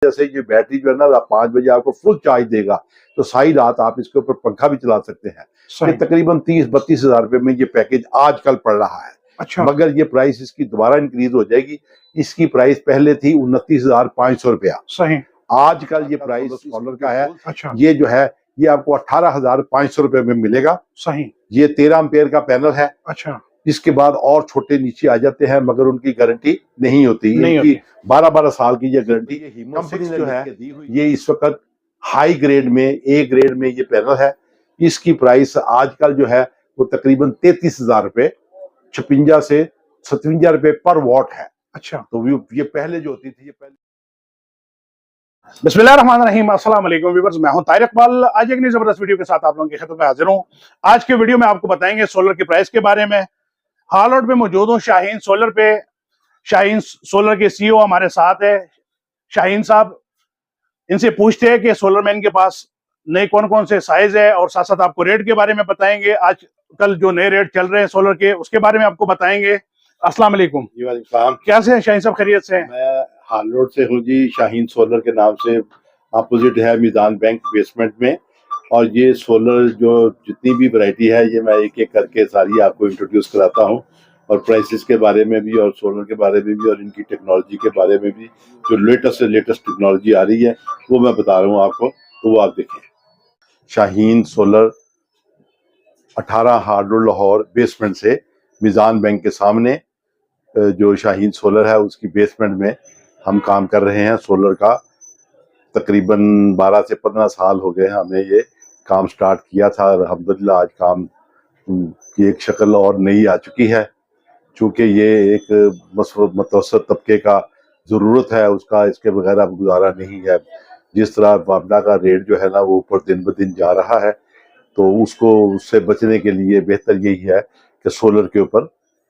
वजह से ये बैटरी जो है ना 5 बजे आपको फुल चार्ज देगा, तो सारी रात आप इसके ऊपर पंखा भी चला सकते हैं। ये तकरीबन 30-32 हजार रुपए में ये पैकेज आजकल पड़ रहा है। अच्छा। मगर ये प्राइस इसकी दोबारा इंक्रीज हो जाएगी। इसकी प्राइस पहले थी 29,500 रुपया। सही। आजकल ये प्राइस सोलर का है। अच्छा। ये जो है ये आपको 18,500 रुपए में मिलेगा। सही। ये 13 एम्पेयर का पैनल है। अच्छा। इसके बाद और छोटे नीचे आ जाते हैं, मगर उनकी गारंटी नहीं होती। इनकी 12-12 साल की ये गारंटी। कंपनी जो है ये इस वक्त हाई ग्रेड में, ए ग्रेड में ये पैनल है। इसकी प्राइस आजकल जो है वो तकरीबन 33,000 रुपए, 56 से 57 रुपए पर वॉट है। अच्छा। तो ये पहले जो होती थी, ये पहले। बिस्मिल्लाहिर्रहमानिर्रहीम, अस्सलाम वालेकुम व्यूअर्स, मैं हूं तारिक इकबाल। आज एक नई जबरदस्त वीडियो के साथ आप लोगों की खिदमत में हाजिर हूं। आज के वीडियो में आपको बताएंगे सोलर के प्राइस के बारे में। हाल आउट में मौजूद हूं शाहीन सोलर पे। शाहीन सोलर के सीईओ हमारे साथ है। शाहीन साहब, इनसे पूछते हैं कि सोलर मैन के पास नए कौन कौन से साइज है, और साथ साथ आपको रेट के बारे में बताएंगे। आज कल जो नए रेट चल रहे हैं सोलर के, उसके बारे में आपको बताएंगे। अस्सलाम वालेकुम। कैसे हैं शाहीन साहब, खैरियत से हैं? मैं हाल रोड से हूँ जी। शाहीन सोलर के नाम से अपोजिट है मीज़ान बैंक बेसमेंट में। और ये सोलर जो जितनी भी वैरायटी है, ये मैं एक एक करके सारी आपको इंट्रोड्यूस कराता हूँ, और प्राइसेस के बारे में भी, और सोलर के बारे में भी, और इनकी टेक्नोलॉजी के बारे में भी। जो लेटेस्ट से लेटेस्ट टेक्नोलॉजी आ रही है वो मैं बता रहा हूँ आपको, तो वो आप देखें। Shaheen solar 18 hard road Lahore basement से मीज़ान बैंक के सामने जो शाहीन सोलर है उसकी बेसमेंट में हम काम कर रहे हैं सोलर का। तकरीबन 12 से 15 साल हो गए हमें ये काम स्टार्ट किया था। अल्हम्दुलिल्लाह आज काम की एक शक्ल और नई आ चुकी है। चूँकि ये एक मुतवस्सित तबके का ज़रूरत है, उसका इसके बगैर अब गुजारा नहीं है। जिस तरह मामला का रेट जो है ना वो ऊपर दिन ब दिन जा रहा है, तो उससे बचने के लिए बेहतर यही है कि सोलर के ऊपर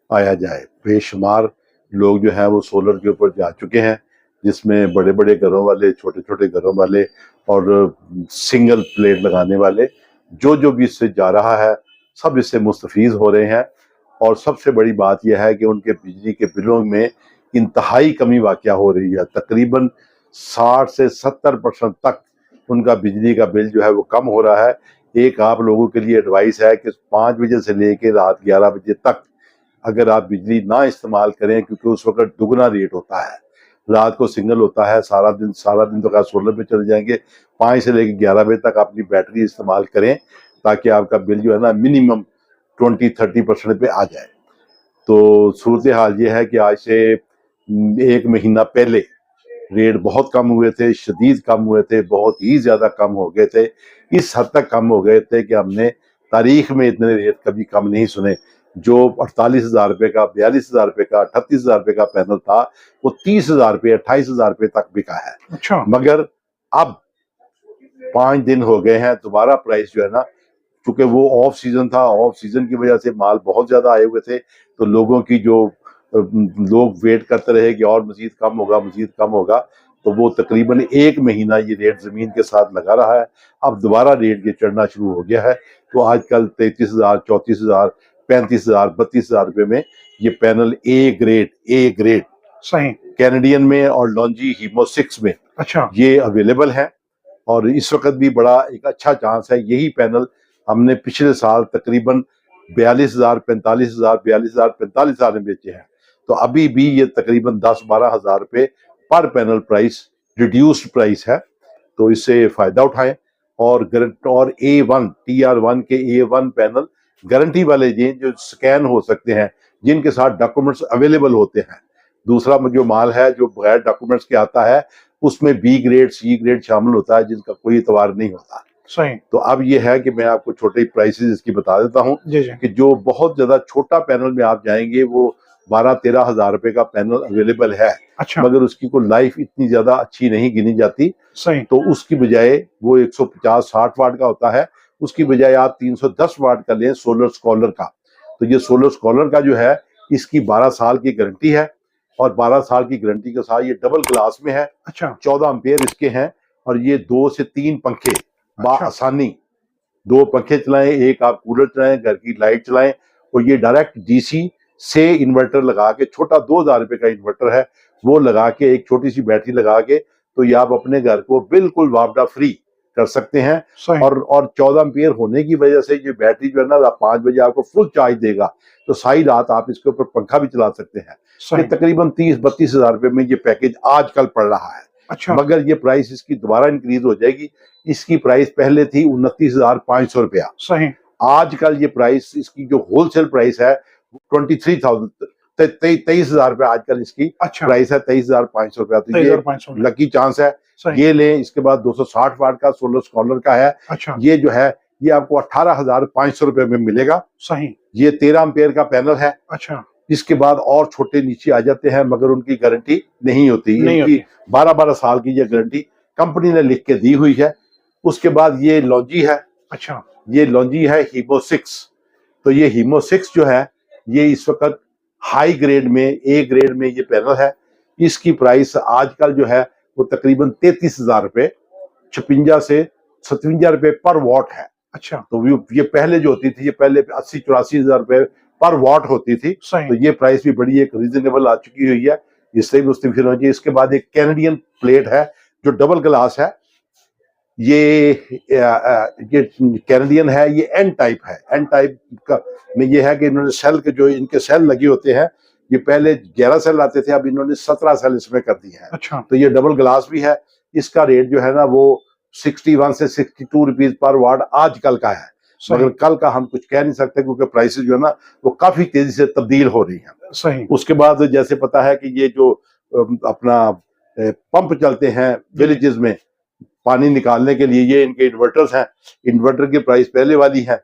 आया जाए। बेशुमार लोग जो हैं वो सोलर के ऊपर जा चुके हैं, जिसमें बड़े बड़े घरों वाले, छोटे छोटे घरों वाले, और सिंगल प्लेट लगाने वाले, जो भी इससे जा रहा है सब इससे मुस्तफीज हो रहे हैं। और सबसे बड़ी बात यह है कि उनके बिजली के बिलों में इंतहाई कमी वाक़या हो रही है। तकरीबन 60 से 70% तक उनका बिजली का बिल जो है वो कम हो रहा है। एक आप लोगों के लिए एडवाइस है कि 5 बजे से लेकर रात 11 बजे तक अगर आप बिजली ना इस्तेमाल करें, क्योंकि उस वक्त दुगना रेट होता है। रात को सिग्नल होता है, सारा दिन तो क्या सोलर पे चले जाएंगे। 5 से लेकर 11 बजे तक अपनी बैटरी इस्तेमाल करें, ताकि आपका बिल जो है ना मिनिमम 20-30% पे आ जाए। तो सूरत हाल ये है कि आज से 1 महीना पहले रेट बहुत कम हुए थे, शदीद कम हुए थे, बहुत ही ज्यादा कम हो गए थे। इस हद तक कम हो गए थे कि हमने तारीख में इतने रेट कभी कम नहीं सुने। जो 48,000 रुपए का, 42,000 रुपए का, 38,000 रुपए का पैनल था, वो 30,000 रुपए, 28,000 रुपए तक बिका है। अच्छा। मगर अब 5 दिन हो गए हैं, दोबारा प्राइस जो है ना, चूंकि वो ऑफ सीजन था, ऑफ सीजन की वजह से माल बहुत ज्यादा आए हुए थे, तो लोगों की जो लोग वेट करते रहे कि और मजीद कम होगा, मजीद कम होगा, तो वो तकरीबन 1 महीना ये रेट जमीन के साथ लगा रहा है। अब दोबारा रेट ये चढ़ना शुरू हो गया है। तो आजकल 33,000, 34,000, 35,000, 32,000 रुपए में ये पैनल ए ग्रेड सही कैनेडियन में और लॉन्जी हीमो 6 में अच्छा ये अवेलेबल है। और इस वक्त भी बड़ा एक अच्छा चांस है। यही पैनल हमने पिछले साल तकरीबन 42,000, 45,000, 42,000, 45,000 में बेचे हैं। तो अभी भी ये तकरीबन 10-12 हजार रुपए पर पैनल प्राइस, रिड्यूस्ड प्राइस है। तो इससे फायदा उठाएं। और A1 TR1 के A1 पैनल गारंटी वाले जो स्कैन हो सकते हैं, जिनके साथ डॉक्यूमेंट्स अवेलेबल होते हैं। दूसरा जो माल है जो बगैर डॉक्यूमेंट्स के आता है, उसमें B ग्रेड, C ग्रेड शामिल होता है, जिनका कोई एतबार नहीं होता। सही। तो अब ये है कि मैं आपको छोटे प्राइसेस इसकी बता देता हूँ कि जो बहुत ज्यादा छोटा पैनल में आप जाएंगे वो 12-13 हजार रुपए का पैनल अवेलेबल है। अच्छा। मगर उसकी कोई लाइफ इतनी ज्यादा अच्छी नहीं गिनी जाती। सही। तो उसकी बजाय वो 150-60 वाट का होता है, उसकी बजाय आप 310 वाट का लें सोलर स्कॉलर का। तो ये सोलर स्कॉलर का जो है, इसकी 12 साल की गारंटी है, और 12 साल की गारंटी के साथ ये डबल ग्लास में है। अच्छा। 14 एम्पेयर इसके हैं, और ये 2 से 3 पंखे आसानी, 2 पंखे चलाएं, एक आप कूलर चलाएं, घर की लाइट चलाएं। और ये डायरेक्ट डीसी से इन्वर्टर लगा के, छोटा 2,000 रुपए का इन्वर्टर है, वो लगा के एक छोटी सी बैटरी लगा के, तो ये आप अपने घर को बिल्कुल वापडा फ्री कर सकते हैं। सही। और 14 एम्पियर होने की वजह से ये बैटरी जो है ना, रात 5 बजे आपको फुल चार्ज देगा, तो सारी रात आप इसके ऊपर पंखा भी चला सकते हैं। ये सही। तकरीबन 30-32 हजार रुपए में ये पैकेज आजकल पड़ रहा है। अच्छा। मगर ये प्राइस इसकी दोबारा इंक्रीज हो जाएगी। इसकी प्राइस पहले थी 29,500 रुपया। सही। आजकल ये प्राइस इसकी जो होलसेल प्राइस है 23,000, 23,000 रुपया आजकल इसकी अच्छा। प्राइस है, 23,500 रुपया। तो ये 23,500 में। लकी चांस है, सही। ये लें। इसके बाद 260 वाट का सोलर स्कॉलर का है, अच्छा। ये जो है ये आपको 18,500 रुपए में मिलेगा। सही। ये 13 एम्पियर का पैनल है। अच्छा। इसके बाद और छोटे नीचे आ जाते हैं, मगर उनकी गारंटी नहीं होती। नहीं इनकी होती। 12-12 साल की ये गारंटी कंपनी ने लिख के दी हुई है। उसके बाद ये लॉन्जी है। अच्छा। ये लॉन्जी है हीमो 6। तो ये हीमो 6 जो है ये इस वक्त हाई ग्रेड में, ए ग्रेड में ये पैनल है। इसकी प्राइस आजकल जो है वो तकरीबन 33,000 रुपए, 56 से 57 रुपए पर वॉट है। अच्छा। तो ये पहले जो होती थी, ये पहले 80-84 हजार रुपए पर वॉट होती थी। सही। तो ये प्राइस भी बड़ी एक रीजनेबल आ चुकी हुई है, इससे भी उससे फिर होनी चाहिए। इसके बाद एक कैनेडियन प्लेट है जो डबल ग्लास है। ये कैनेडियन है, ये एन टाइप है। एन टाइप का में ये है कि इन्होंने सेल के जो इनके सेल लगे होते हैं, ये पहले 11 सेल आते थे, अब इन्होंने 17 सेल इसमें कर दिए हैं। अच्छा। तो ये डबल ग्लास भी है। इसका रेट जो है ना वो 61 से 62 रुपीज पर वाट आजकल का है, मगर कल का हम कुछ कह नहीं सकते क्योंकि प्राइसेस जो है ना वो काफी तेजी से तब्दील हो रही हैं। सही। उसके बाद जैसे पता है कि ये जो अपना पंप चलते हैं विलेजेस में पानी निकालने के लिए, ये इनके इन्वर्टर्स हैं। इन्वर्टर की प्राइस पहले वाली है।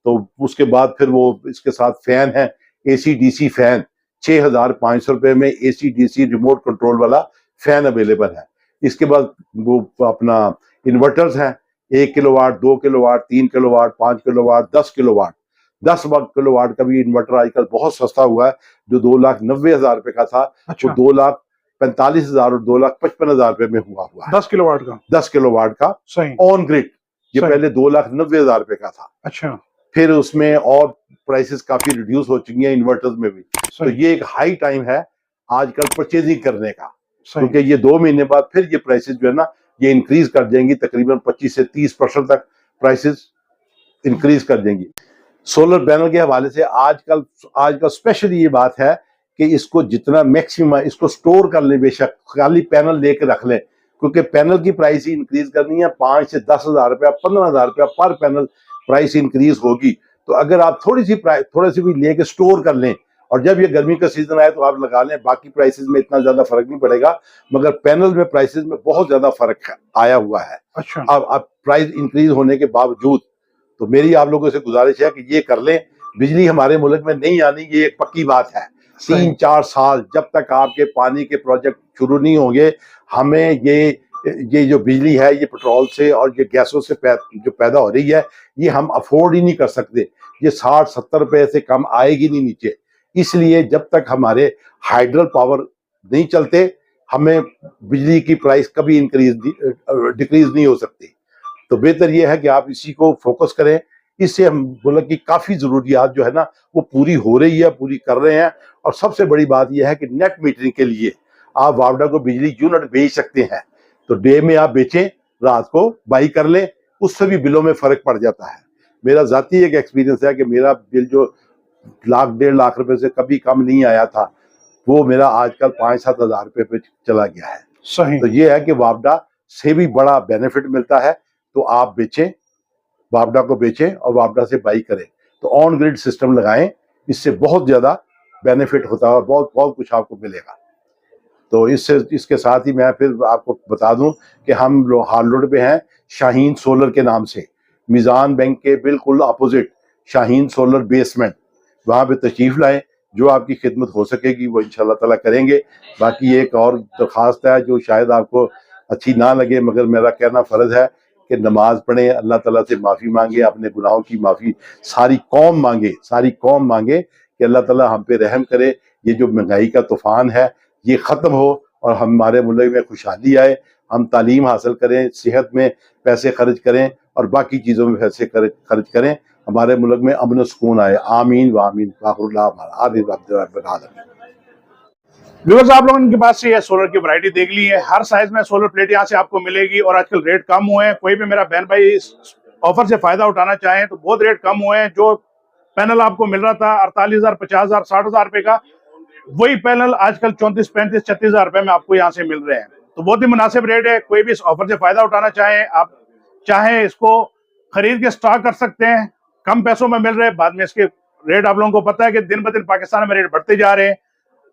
तो उसके बाद फिर वो इसके साथ फैन है, एसी डीसी फैन 6,500 रुपए में एसी डीसी रिमोट कंट्रोल वाला फैन अवेलेबल है। इसके बाद वो अपना इन्वर्टर्स हैं, 1 kilowatt, 2 kilowatt, 3 kilowatt, 5 kilowatt, 10 kilowatt. 10 kilowatt का भी इन्वर्टर आजकल बहुत सस्ता हुआ है, जो 2,90,000 रुपए का था अच्छा। वो 2,45,000 और 2,55,000 रुपए में हुआ है। 10 किलोवाट का। 10 किलोवाट का सही। On grid. ये सही। पहले 2,90,000 रुपए का था। अच्छा। फिर उसमें और प्राइसेस काफी रिड्यूस हो चुकी हैं इन्वर्टर्स में भी। तो सही। ये एक हाई टाइम है आजकल परचेजिंग करने का, सही। क्योंकि ये 2 महीने बाद फिर ये प्राइसेस जो है ना ये इंक्रीज कर जाएंगी, तकरीबन 25 से 30% तक प्राइसेस इंक्रीज कर देंगी। सोलर पैनल के हवाले से आजकल स्पेशली ये बात है कि इसको जितना मैक्सिमम इसको स्टोर कर ले, बेशक खाली पैनल लेके रख लें, क्योंकि पैनल की प्राइस ही इंक्रीज करनी है। 5 से 10,000 रुपया, 15,000 रुपया पर पैनल प्राइस इंक्रीज होगी। तो अगर आप थोड़ी सी भी लेके स्टोर कर लें और जब ये गर्मी का सीजन आए तो आप लगा लें, बाकी प्राइसेस में इतना ज्यादा फर्क नहीं पड़ेगा, मगर पैनल में प्राइसेस में बहुत ज्यादा फर्क आया हुआ है। अच्छा। अब प्राइस इंक्रीज होने के बावजूद तो मेरी आप लोगों से गुजारिश है कि ये कर लें। बिजली हमारे मुल्क में नहीं आनी, ये एक पक्की बात है। 3-4 साल जब तक आपके पानी के प्रोजेक्ट शुरू नहीं होंगे, हमें ये जो बिजली है ये पेट्रोल से और ये गैसों से जो पैदा हो रही है, ये हम अफोर्ड ही नहीं कर सकते। ये 60-70 रुपए से कम आएगी नहीं नीचे। इसलिए जब तक हमारे हाइड्रल पावर नहीं चलते, हमें बिजली की प्राइस कभी डिक्रीज नहीं हो सकती। तो बेहतर यह है कि आप इसी को फोकस करें। इससे हम मुल्क की काफी जरूरियात जो है ना वो पूरी हो रही है, पूरी कर रहे हैं। और सबसे बड़ी बात यह है कि नेट मीटरिंग के लिए आप वापडा को बिजली यूनिट बेच सकते हैं। तो डे में आप बेचें, रात को बाई कर लें, उससे भी बिलों में फर्क पड़ जाता है। मेरा जाती एक एक्सपीरियंस है कि मेरा बिल जो 1,00,000-1,50,000 रुपए से कभी कम नहीं आया था, वो मेरा आजकल 5-7 हजार रुपए पे चला गया है। सही। तो ये है कि वापडा से भी बड़ा बेनिफिट मिलता है। तो आप बेचें, वापडा को बेचें और वापडा से बाई करें। तो ऑन ग्रिड सिस्टम लगाएं, इससे बहुत ज्यादा बेनिफिट होता है, बहुत बहुत कुछ आपको मिलेगा। तो इसके साथ ही मैं फिर आपको बता दूं कि हम हाल रोड पे हैं शाहीन सोलर के नाम से, मीज़ान बैंक के बिल्कुल अपोजिट शाहीन सोलर बेसमेंट। वहां पे तशरीफ लाएं, जो आपकी खिदमत हो सकेगी वो इंशाल्लाह ताला करेंगे। बाकी एक और दरख्वास्त है जो शायद आपको अच्छी ना लगे, मगर मेरा कहना फर्ज है कि नमाज पढ़ें, अल्लाह ताला से माफ़ी मांगे, अपने गुनाहों की माफ़ी सारी कौम मांगे कि अल्लाह ताला हम पे रहम करे। ये जो महंगाई का तूफान है ये ख़त्म हो और हमारे मुल्क में खुशहाली आए। हम तालीम हासिल करें, सेहत में पैसे खर्च करें और बाकी चीज़ों में पैसे खर्च करें। हमारे मुल्क में अमन सुकून आए। आमीन व आमीन। व्यूअर्स, आप लोगों के पास से ये सोलर की वैरायटी देख ली है। हर साइज में सोलर प्लेट यहाँ से आपको मिलेगी और आजकल रेट कम हुए हैं। कोई भी मेरा बहन भाई इस ऑफर से फायदा उठाना चाहे तो बहुत रेट कम हुए हैं। जो पैनल आपको मिल रहा था 48,000, 50,000, 60,000 रुपए का, वही पैनल आजकल 34, 35, 36,000 रुपए में आपको यहाँ से मिल रहे हैं। तो बहुत ही मुनासिब रेट है। कोई भी इस ऑफर से फायदा उठाना चाहे, आप चाहे इसको खरीद के स्टॉक कर सकते हैं। कम पैसों में मिल रहे हैं। बाद में इसके रेट आप लोगों को पता है कि दिन ब दिन पाकिस्तान में रेट बढ़ते जा रहे हैं।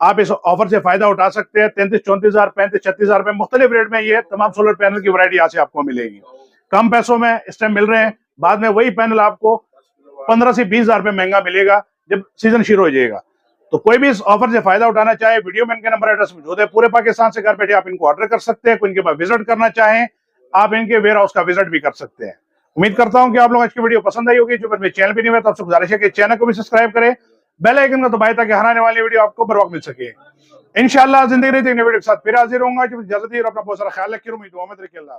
आप इस ऑफर से फायदा उठा सकते हैं। 33, 34,000, 35, 36,000 रुपए मुख्तलिफ रेट में ये तमाम सोलर पैनल की वैरायटी यहाँ से आपको मिलेगी। कम पैसों में इस टाइम मिल रहे हैं। बाद में वही पैनल आपको 15 से 20,000 रुपए महंगा मिलेगा जब सीजन शुरू हो जाएगा। तो कोई भी इस ऑफर से फायदा उठाना चाहे, वीडियो में इनके नंबर एड्रेस मौजूद है। पूरे पाकिस्तान से घर बैठे आप इनको ऑर्डर कर सकते हैं। कोई इनके पास विजिट करना चाहें, आप इनके वेयर हाउस का विजिट भी कर सकते हैं। उम्मीद करता हूं कि आप लोग आज की वीडियो पसंद आई होगी। जो मेरे चैनल पे नहीं है तो आपसे गुजारिश है कि चैनल को भी सब्सक्राइब करें, बेल आइकन को दबाएं ताकि हर आने वाली वीडियो आपको बर वक्त मिल सके। इंशाल्लाह जिंदगी रही वीडियो के साथ फिर हाजिर होऊंगा। जब इजाजत दी और अपना बहुत सारा ख्याल रखिए। उम्मीद है।